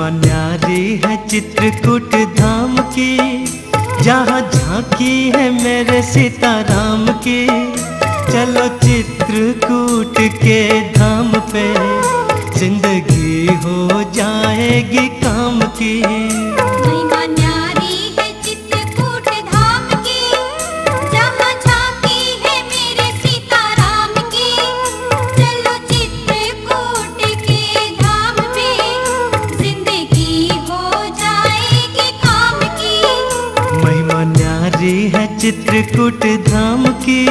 महिमा न्यारी है चित्रकूट धाम की, जहाँ झांकी है मेरे सीताराम की। चलो चित्रकूट के धाम पे, जिंदगी हो जाएगी काम की। महिमा न्यारी है चित्रकूट धाम की, जहाँ झांकी है मेरे सीताराम की। चलो चित्रकूट के धाम पे, जिंदगी हो जाएगी काम की। महिमा न्यारी है चित्रकूट धाम की।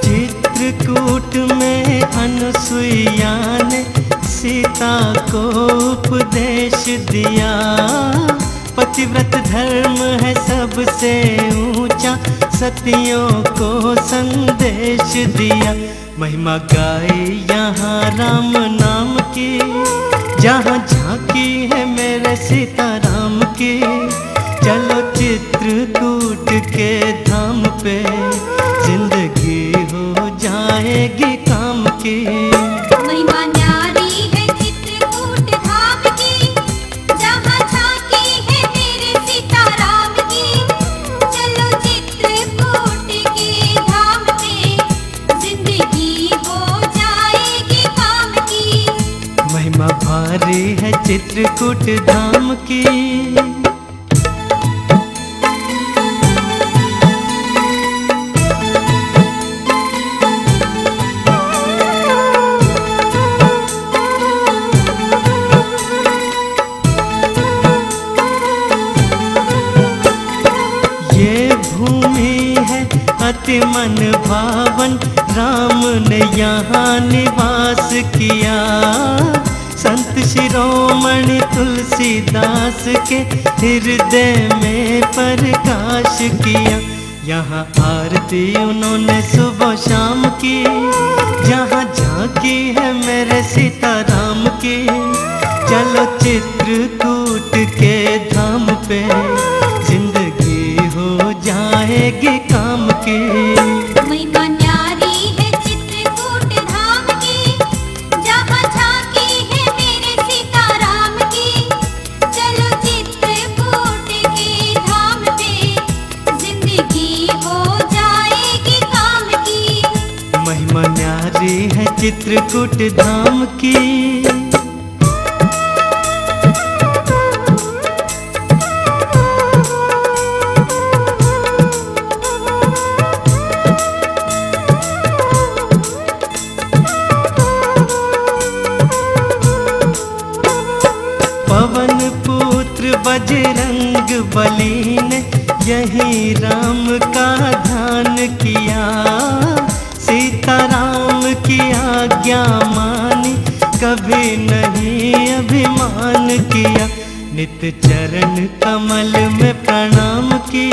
चित्रकूट में अनुसुईया ने सीता को उपदेश दिया। पतिव्रत धर्म है सबसे ऊंचा, सतियों को संदेश दिया। महिमा गाई यहाँ राम नाम की, जहाँ झांकी है मेरे सीताराम की। चलो चित्रकूट के धाम पे, जिंदगी हो जाएगी काम की। महिमा न्यारी है चित्रकूट धाम की, जहाँ झांकी है मेरे सीताराम की। चलो चित्रकूट के धाम पे, जिंदगी हो जाएगी काम की। महिमा भारी है चित्रकूट धाम की। अति मन भावन राम ने यहाँ निवास किया। संत शिरोमणि तुलसीदास के हृदय में प्रकाश किया। यहाँ आरती उन्होंने सुबह शाम की, जहाँ झांकी है मेरे सीताराम की। चलो चित्रकूट के धाम पे, जिंदगी हो जाएगी काम की। महिमा न्यारी है चित्रकूट धाम की, जहाँ झांकी है मेरे सीताराम की। चलो चित्रकूट के धाम पे, जिंदगी हो जाएगी काम की। महिमा न्यारी है चित्रकूट धाम की। पवन पुत्र बजरंग बली ने यही राम का ध्यान किया। सीताराम की आज्ञा मानी, कभी नहीं अभिमान किया। नित्य चरण कमल में प्रणाम की,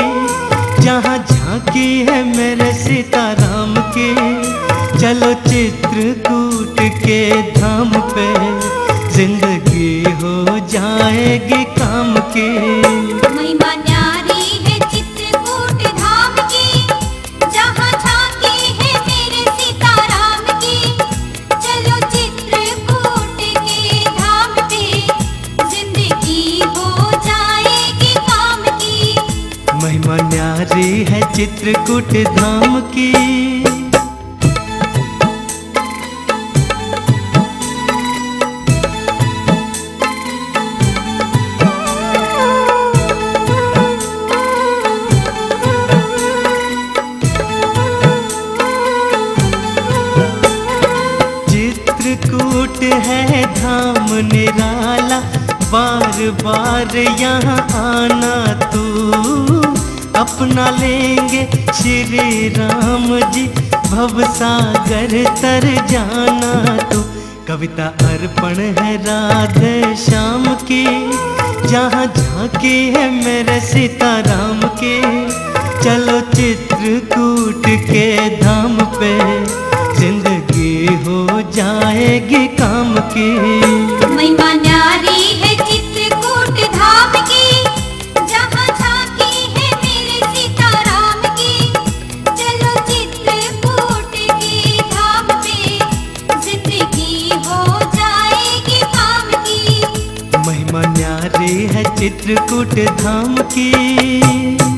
जहाँ झांकी है मेरे सीताराम की। चलो चित्रकूट के धाम पे, जिंदगी हो जाएगी काम की। महिमा न्यारी है चित्रकूट धाम की, जहाँ झांकी है मेरे सीताराम की। चलो चित्रकूट के धाम पे, जिंदगी हो जाएगी काम की। महिमा न्यारी है चित्रकूट धाम की। चित्रकूट है धाम निराला, बार बार यहाँ आना तू। अपना लेंगे श्री राम जी, भवसागर तर जाना तू। कविता अर्पण है राधे श्याम की, जहाँ झांकी है मेरे सीताराम की। चलो चित्रकूट के धाम पे, जिंदगी हो जाएगी काम की। चित्रकूट धाम की।